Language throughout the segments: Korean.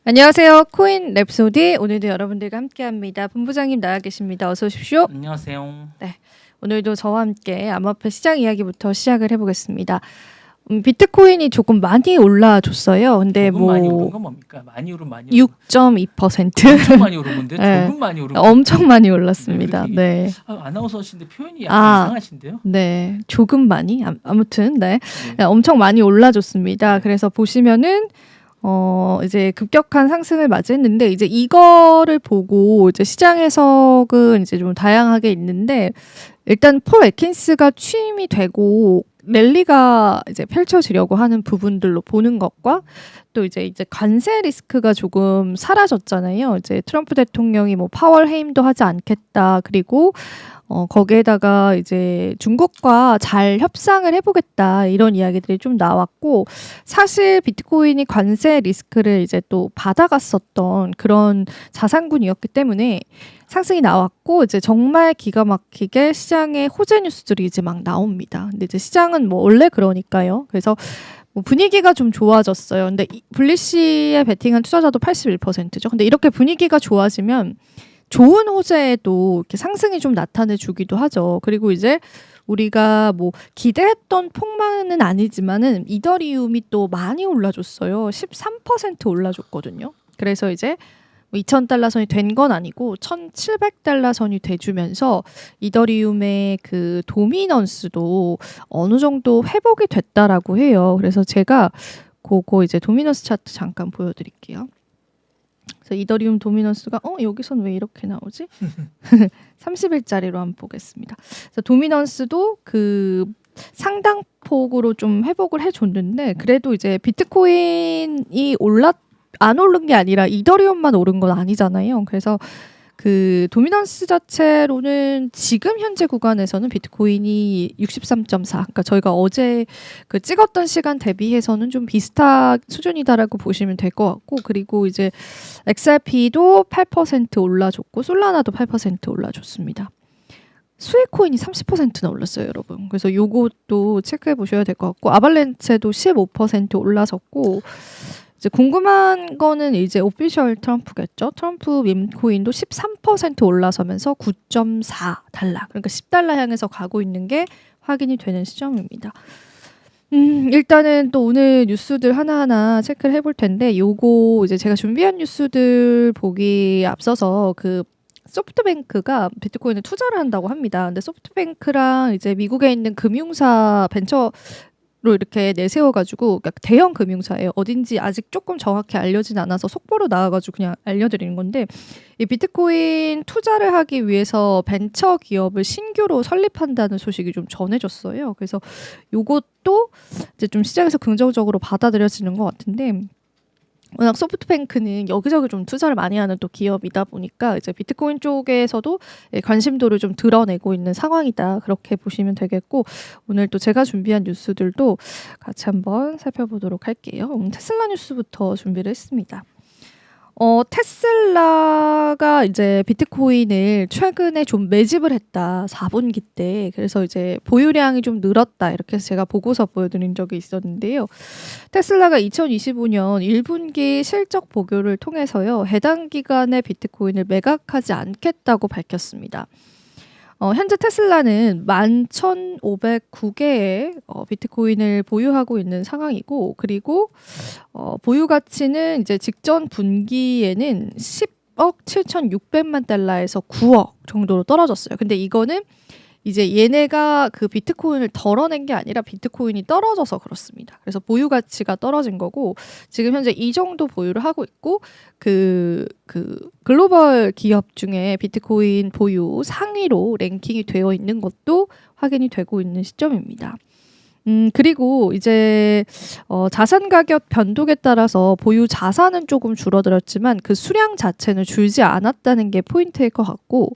안녕하세요. 코인 랩소디 오늘도 여러분들과 함께합니다. 본부장님 나와 계십니다. 어서 오십시오. 안녕하세요. 네, 오늘도 저와 함께 암호화폐 시장 이야기부터 시작을 해보겠습니다. 비트코인이 조금 많이 올라줬어요. 근데 조금 많이 오른 뭐 건 뭡니까? 많이 오른 많이 오른 6.2% 엄청 많이 오른 건데 네, 조금 많이 오른 건 엄청 많이 올랐습니다. 네, 네, 아나운서신데 표현이 약간 이상하신데요? 네, 조금 많이 아무튼 네, 네. 엄청 많이 올라줬습니다. 그래서 보시면은 이제 급격한 상승을 맞이했는데 이제 이거를 보고 이제 시장 해석은 이제 좀 다양하게 있는데 일단 폴 애킨스가 취임이 되고 랠리가 이제 펼쳐지려고 하는 부분들로 보는 것과 또 이제 관세 리스크가 조금 사라졌잖아요. 이제 트럼프 대통령이 뭐 파월 해임도 하지 않겠다. 그리고 거기에다가 이제 중국과 잘 협상을 해보겠다 이런 이야기들이 좀 나왔고 사실 비트코인이 관세 리스크를 이제 또 받아갔었던 그런 자산군이었기 때문에 상승이 나왔고 이제 정말 기가 막히게 시장에 호재 뉴스들이 이제 막 나옵니다. 근데 이제 시장은 뭐 원래 그러니까요. 그래서 뭐 분위기가 좀 좋아졌어요. 근데 블리시에 베팅한 투자자도 81%죠. 근데 이렇게 분위기가 좋아지면 좋은 호재에도 이렇게 상승이 좀 나타내 주기도 하죠. 그리고 이제 우리가 뭐 기대했던 폭만은 아니지만은 이더리움이 또 많이 올라줬어요. 13% 올라줬거든요. 그래서 이제 뭐 2,000달러 선이 된 건 아니고 1,700달러 선이 돼주면서 이더리움의 그 도미넌스도 어느 정도 회복이 됐다라고 해요. 그래서 제가 그거 이제 도미넌스 차트 잠깐 보여드릴게요. 그래서 이더리움 도미넌스가 여기선 왜 이렇게 나오지? 30일짜리로 한번 보겠습니다. 그래서 도미넌스도 그 상당폭으로 좀 회복을 해줬는데 그래도 이제 비트코인이 안 오른 게 아니라 이더리움만 오른 건 아니잖아요. 그래서 그 도미넌스 자체로는 지금 현재 구간에서는 비트코인이 63.4. 그러니까 저희가 어제 그 찍었던 시간 대비해서는 좀 비슷한 수준이다라고 보시면 될 것 같고 그리고 이제 XRP도 8% 올라줬고 솔라나도 8% 올라줬습니다. 스웨코인이 30%나 올랐어요, 여러분. 그래서 요것도 체크해 보셔야 될 것 같고 아발렌체도 15% 올라섰고 이제 궁금한 거는 이제 오피셜 트럼프겠죠. 트럼프 밈코인도 13% 올라서면서 9.4달러. 그러니까 10달러 향해서 가고 있는 게 확인이 되는 시점입니다. 일단은 또 오늘 뉴스들 하나하나 체크를 해볼 텐데 요거 이제 제가 준비한 뉴스들 보기 앞서서 그 소프트뱅크가 비트코인에 투자를 한다고 합니다. 근데 소프트뱅크랑 이제 미국에 있는 금융사 벤처 로 이렇게 내세워가지고 그러니까 대형 금융사예요. 어딘지 아직 조금 정확히 알려진 않아서 속보로 나와가지고 그냥 알려드리는 건데 이 비트코인 투자를 하기 위해서 벤처 기업을 신규로 설립한다는 소식이 좀 전해졌어요. 그래서 요것도 이제 좀 시장에서 긍정적으로 받아들여지는 것 같은데 워낙 소프트뱅크는 여기저기 좀 투자를 많이 하는 또 기업이다 보니까 이제 비트코인 쪽에서도 관심도를 좀 드러내고 있는 상황이다. 그렇게 보시면 되겠고 오늘 또 제가 준비한 뉴스들도 같이 한번 살펴보도록 할게요. 오늘 테슬라 뉴스부터 준비를 했습니다. 테슬라가 이제 비트코인을 최근에 좀 매집을 했다. 4분기 때. 그래서 이제 보유량이 좀 늘었다. 이렇게 해서 제가 보고서 보여드린 적이 있었는데요. 테슬라가 2025년 1분기 실적 보고를 통해서요. 해당 기간에 비트코인을 매각하지 않겠다고 밝혔습니다. 현재 테슬라는 11,509개의 비트코인을 보유하고 있는 상황이고 그리고 보유 가치는 이제 직전 분기에는 10억 7,600만 달러에서 9억 정도로 떨어졌어요. 근데 이거는 이제 얘네가 그 비트코인을 덜어낸 게 아니라 비트코인이 떨어져서 그렇습니다. 그래서 보유 가치가 떨어진 거고 지금 현재 이 정도 보유를 하고 있고 그 글로벌 기업 중에 비트코인 보유 상위로 랭킹이 되어 있는 것도 확인이 되고 있는 시점입니다. 그리고 이제 자산 가격 변동에 따라서 보유 자산은 조금 줄어들었지만 그 수량 자체는 줄지 않았다는 게 포인트일 것 같고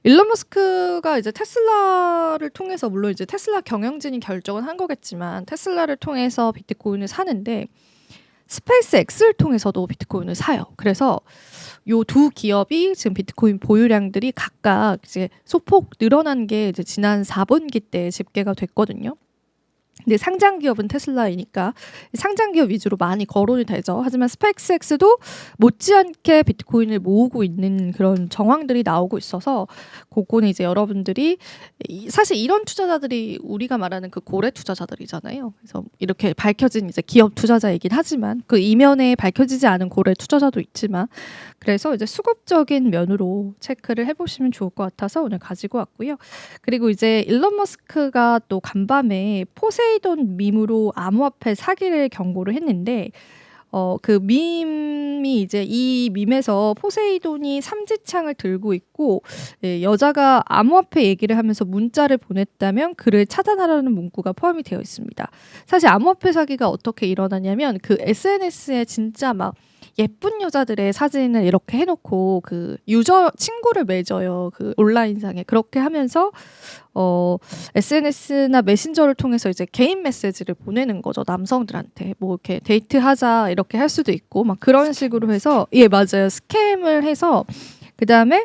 일론 머스크가 이제 테슬라를 통해서 물론 이제 테슬라 경영진이 결정은 한 거겠지만 테슬라를 통해서 비트코인을 사는데 스페이스 X를 통해서도 비트코인을 사요. 그래서 요 두 기업이 지금 비트코인 보유량들이 각각 이제 소폭 늘어난 게 이제 지난 4분기 때 집계가 됐거든요. 근데 상장 기업은 테슬라이니까 상장 기업 위주로 많이 거론이 되죠. 하지만 스페이스X도 못지않게 비트코인을 모으고 있는 그런 정황들이 나오고 있어서 그거는 이제 여러분들이 사실 이런 투자자들이 우리가 말하는 그 고래 투자자들이잖아요. 그래서 이렇게 밝혀진 이제 기업 투자자이긴 하지만 그 이면에 밝혀지지 않은 고래 투자자도 있지만 그래서 이제 수급적인 면으로 체크를 해보시면 좋을 것 같아서 오늘 가지고 왔고요. 그리고 이제 일론 머스크가 또 간밤에 포세이돈 밈으로 암호화폐 사기를 경고를 했는데 그 밈이 이제 이 밈에서 포세이돈이 삼지창을 들고 있고 여자가 암호화폐 얘기를 하면서 문자를 보냈다면 그를 차단하라는 문구가 포함이 되어 있습니다. 사실 암호화폐 사기가 어떻게 일어나냐면 그 SNS에 진짜 막 예쁜 여자들의 사진을 이렇게 해놓고 그 유저 친구를 맺어요. 그 온라인상에 그렇게 하면서 SNS나 메신저를 통해서 이제 개인 메시지를 보내는 거죠. 남성들한테 뭐 이렇게 데이트하자 이렇게 할 수도 있고 막 그런 식으로 해서 예 맞아요. 스캠을 해서 그 다음에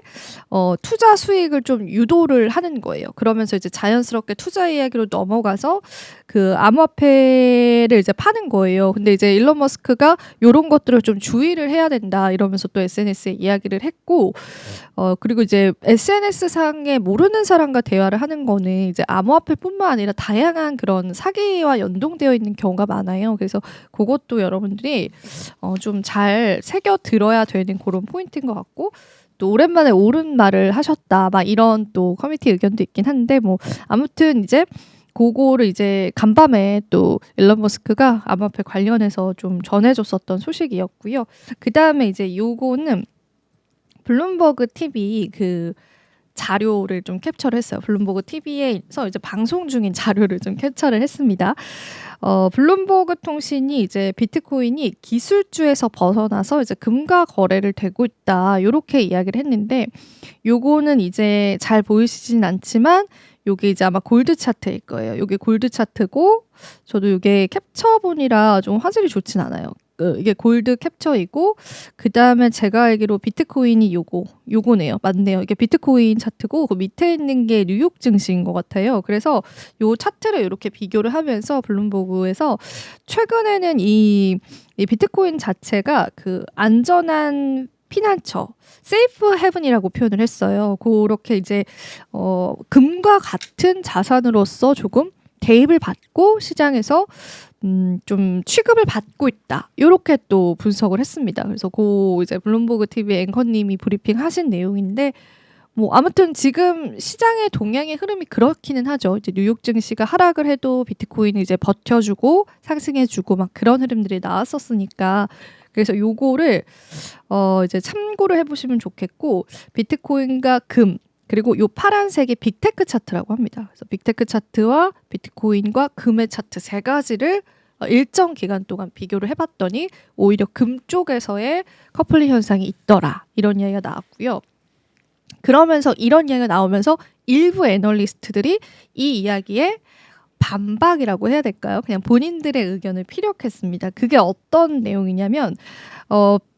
투자 수익을 좀 유도를 하는 거예요. 그러면서 이제 자연스럽게 투자 이야기로 넘어가서 그 암호화폐를 이제 파는 거예요. 근데 이제 일론 머스크가 이런 것들을 좀 주의를 해야 된다 이러면서 또 SNS에 이야기를 했고 그리고 이제 SNS 상에 모르는 사람과 대화를 하는 거는 이제 암호화폐뿐만 아니라 다양한 그런 사기와 연동되어 있는 경우가 많아요. 그래서 그것도 여러분들이 좀 잘 새겨 들어야 되는 그런 포인트인 것 같고 또 오랜만에 옳은 말을 하셨다 막 이런 또 커뮤니티 의견도 있긴 한데 뭐 아무튼 이제 그거를 이제 간밤에 또 일론 머스크가 암호화폐 관련해서 좀 전해줬었던 소식이었고요. 그 다음에 이제 요거는 블룸버그 TV 그 자료를 좀 캡처를 했어요. 블룸버그 TV에서 이제 방송 중인 자료를 좀 캡처를 했습니다. 블룸버그 통신이 이제 비트코인이 기술주에서 벗어나서 이제 금과 거래를 되고 있다. 이렇게 이야기를 했는데 요거는 이제 잘 보이시진 않지만 요게 이제 아마 골드 차트일 거예요. 요게 골드 차트고 저도 요게 캡처본이라 좀 화질이 좋진 않아요. 이게 골드 캡처이고 그 다음에 제가 알기로 비트코인이 요거네요. 맞네요. 이게 비트코인 차트고 그 밑에 있는 게 뉴욕 증시인 것 같아요. 그래서 요 차트를 이렇게 비교를 하면서 블룸버그에서 최근에는 이 비트코인 자체가 그 안전한 피난처, 세이프 헤븐이라고 표현을 했어요. 그렇게 이제 금과 같은 자산으로서 조금 대입을 받고 시장에서 좀 취급을 받고 있다. 이렇게 또 분석을 했습니다. 그래서 이제 블룸버그 TV 앵커님이 브리핑 하신 내용인데 뭐 아무튼 지금 시장의 동향의 흐름이 그렇기는 하죠. 이제 뉴욕 증시가 하락을 해도 비트코인이 이제 버텨주고 상승해주고 막 그런 흐름들이 나왔었으니까 그래서 요거를 이제 참고를 해보시면 좋겠고 비트코인과 금 그리고 요 파란색이 빅테크 차트라고 합니다. 그래서 빅테크 차트와 비트코인과 금의 차트 세 가지를 일정 기간 동안 비교를 해봤더니 오히려 금 쪽에서의 커플링 현상이 있더라. 이런 이야기가 나왔고요. 그러면서 이런 이야기가 나오면서 일부 애널리스트들이 이 이야기에 반박이라고 해야 될까요? 그냥 본인들의 의견을 피력했습니다. 그게 어떤 내용이냐면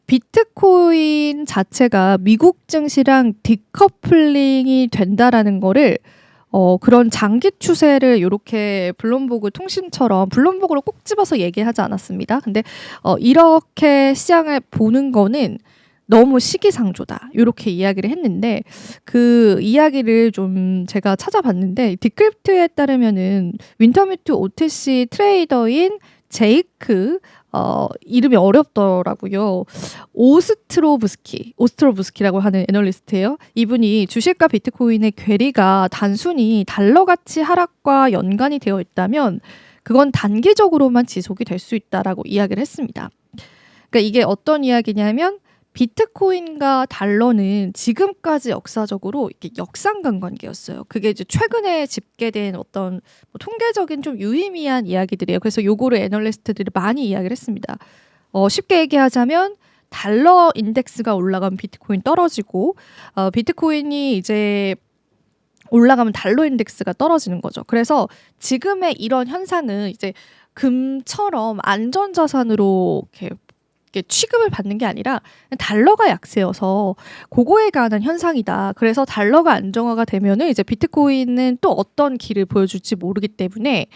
비트코인 자체가 미국 증시랑 디커플링이 된다라는 거를 그런 장기 추세를 이렇게 블룸버그 통신처럼 블룸버그로 꼭 집어서 얘기하지 않았습니다. 근데 이렇게 시장을 보는 거는 너무 시기상조다. 이렇게 이야기를 했는데 그 이야기를 좀 제가 찾아봤는데 디크립트에 따르면은 윈터뮤트 OTC 트레이더인 제이크 이름이 어렵더라고요. 오스트로브스키라고 하는 애널리스트예요. 이분이 주식과 비트코인의 괴리가 단순히 달러 가치 하락과 연관이 되어 있다면 그건 단기적으로만 지속이 될 수 있다라고 이야기를 했습니다. 그러니까 이게 어떤 이야기냐면 비트코인과 달러는 지금까지 역사적으로 이렇게 역상관 관계였어요. 그게 이제 최근에 집계된 어떤 통계적인 좀 유의미한 이야기들이에요. 그래서 요거를 애널리스트들이 많이 이야기를 했습니다. 쉽게 얘기하자면 달러 인덱스가 올라가면 비트코인 떨어지고 비트코인이 이제 올라가면 달러 인덱스가 떨어지는 거죠. 그래서 지금의 이런 현상은 이제 금처럼 안전자산으로 이렇게 이렇게 취급을 받는 게 아니라 달러가 약세여서 그거에 관한 현상이다. 그래서 달러가 안정화가 되면은 이제 비트코인은 또 어떤 길을 보여줄지 모르기 때문에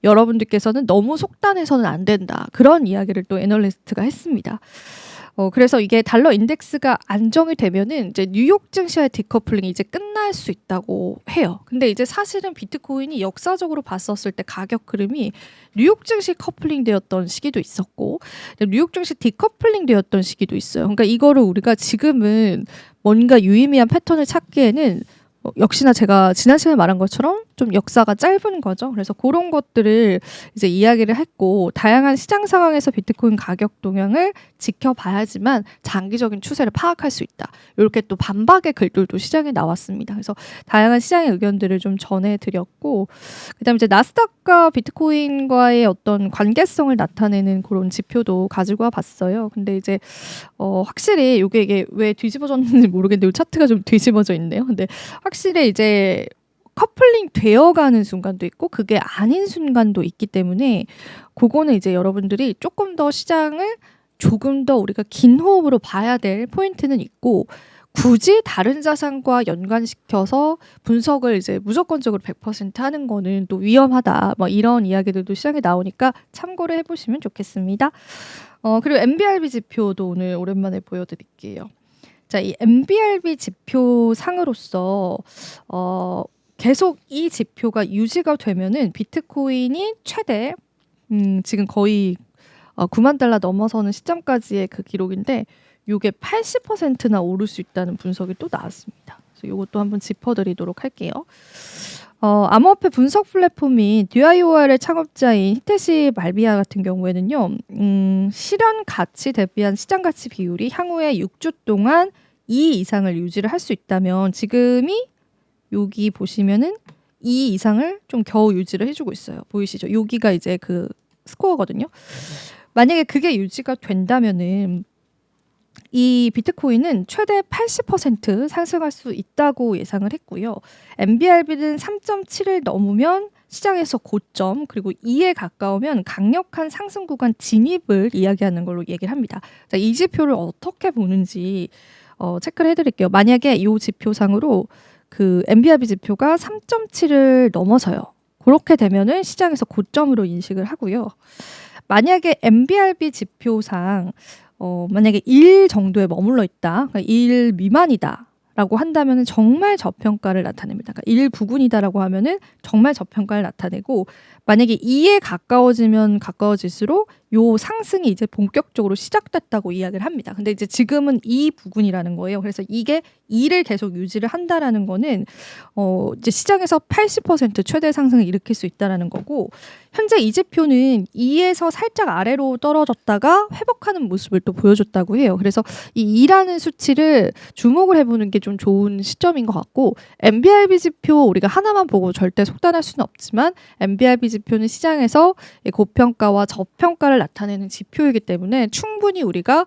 여러분들께서는 너무 속단해서는 안 된다. 그런 이야기를 또 애널리스트가 했습니다. 그래서 이게 달러 인덱스가 안정이 되면은 이제 뉴욕 증시와의 디커플링이 이제 끝날 수 있다고 해요. 근데 이제 사실은 비트코인이 역사적으로 봤었을 때 가격 흐름이 뉴욕 증시 커플링 되었던 시기도 있었고 뉴욕 증시 디커플링 되었던 시기도 있어요. 그러니까 이거를 우리가 지금은 뭔가 유의미한 패턴을 찾기에는 역시나 제가 지난 시간에 말한 것처럼 좀 역사가 짧은 거죠. 그래서 그런 것들을 이제 이야기를 했고 다양한 시장 상황에서 비트코인 가격 동향을 지켜봐야지만 장기적인 추세를 파악할 수 있다. 이렇게 또 반박의 글들도 시장에 나왔습니다. 그래서 다양한 시장의 의견들을 좀 전해드렸고 그다음에 이제 나스닥과 비트코인과의 어떤 관계성을 나타내는 그런 지표도 가지고 와봤어요. 근데 이제 확실히 이게 왜 뒤집어졌는지 모르겠는데 이 차트가 좀 뒤집어져 있네요. 근데 확실히 이제 커플링 되어가는 순간도 있고 그게 아닌 순간도 있기 때문에 그거는 이제 여러분들이 조금 더 시장을 조금 더 우리가 긴 호흡으로 봐야 될 포인트는 있고 굳이 다른 자산과 연관시켜서 분석을 이제 무조건적으로 100% 하는 거는 또 위험하다. 뭐 이런 이야기들도 시장에 나오니까 참고를 해보시면 좋겠습니다. 그리고 MBRB 지표도 오늘 오랜만에 보여드릴게요. 자, 이 MBRB 지표 상으로서 계속 이 지표가 유지가 되면은 비트코인이 최대 지금 거의 9만 달러 넘어서는 시점까지의 그 기록인데 이게 80%나 오를 수 있다는 분석이 또 나왔습니다. 그래서 이것도 한번 짚어드리도록 할게요. 암호화폐 분석 플랫폼인 DYOR의 창업자인 히테시 말비아 같은 경우에는요. 실현 가치 대비한 시장 가치 비율이 향후에 6주 동안 2 이상을 유지를 할 수 있다면 지금이 여기 보시면은 2 이상을 좀 겨우 유지를 해주고 있어요. 보이시죠? 여기가 이제 그 스코어거든요. 만약에 그게 유지가 된다면은 이 비트코인은 최대 80% 상승할 수 있다고 예상을 했고요. MBRB는 3.7을 넘으면 시장에서 고점 그리고 2에 가까우면 강력한 상승 구간 진입을 이야기하는 걸로 얘기를 합니다. 자, 이 지표를 어떻게 보는지 체크를 해드릴게요. 만약에 이 지표상으로 그 MBRB 지표가 3.7을 넘어서요. 그렇게 되면은 시장에서 고점으로 인식을 하고요. 만약에 MBRB 지표상 만약에 1 정도에 머물러 있다, 그러니까 1 미만이다라고 한다면은 정말 저평가를 나타냅니다. 그러니까 1 부근이다라고 하면은 정말 저평가를 나타내고 만약에 2에 가까워지면 가까워질수록 요 상승이 이제 본격적으로 시작됐다고 이야기를 합니다. 근데 이제 지금은 2 부근이라는 거예요. 그래서 이게 2를 계속 유지를 한다라는 거는 이제 시장에서 80% 최대 상승을 일으킬 수 있다라는 거고 현재 이 지표는 2에서 살짝 아래로 떨어졌다가 회복하는 모습을 또 보여줬다고 해요. 그래서 이 2라는 수치를 주목을 해보는 게 좀 좋은 시점인 것 같고 MBRB 지표 우리가 하나만 보고 절대 속단할 수는 없지만 MBRB 지표는 시장에서 고평가와 저평가를 나타내는 지표이기 때문에 충분히 우리가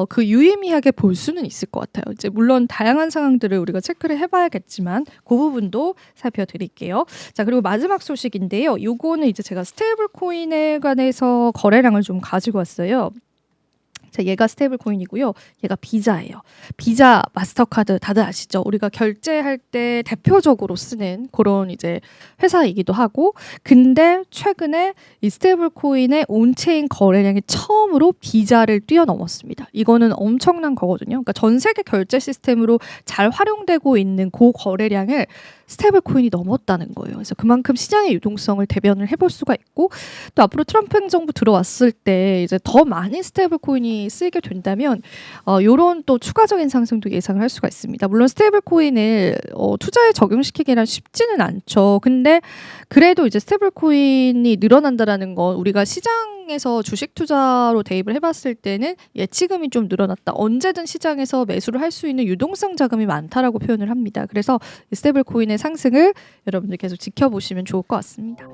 그 유의미하게 볼 수는 있을 것 같아요. 이제 물론 다양한 상황들을 우리가 체크를 해봐야겠지만 그 부분도 살펴드릴게요. 자, 그리고 마지막 소식인데요. 요거는 이제 제가 스테이블 코인에 관해서 거래량을 좀 가지고 왔어요. 자, 얘가 스테이블 코인이고요. 얘가 비자예요. 비자, 마스터카드 다들 아시죠? 우리가 결제할 때 대표적으로 쓰는 그런 이제 회사이기도 하고 근데 최근에 이 스테이블 코인의 온체인 거래량이 처음으로 비자를 뛰어넘었습니다. 이거는 엄청난 거거든요. 그러니까 전 세계 결제 시스템으로 잘 활용되고 있는 그 거래량을 스테이블 코인이 넘었다는 거예요. 그래서 그만큼 시장의 유동성을 대변을 해볼 수가 있고 또 앞으로 트럼프 행정부 들어왔을 때 이제 더 많은 스테이블 코인이 쓰이게 된다면 이런 또 추가적인 상승도 예상을 할 수가 있습니다. 물론 스테이블 코인을 투자에 적용시키기란 쉽지는 않죠. 근데 그래도 이제 스테이블 코인이 늘어난다라는 건 우리가 시장에서 주식 투자로 대입을 해봤을 때는 예치금이 좀 늘어났다. 언제든 시장에서 매수를 할 수 있는 유동성 자금이 많다라고 표현을 합니다. 그래서 스테이블 코인의 상승을 여러분들 계속 지켜보시면 좋을 것 같습니다.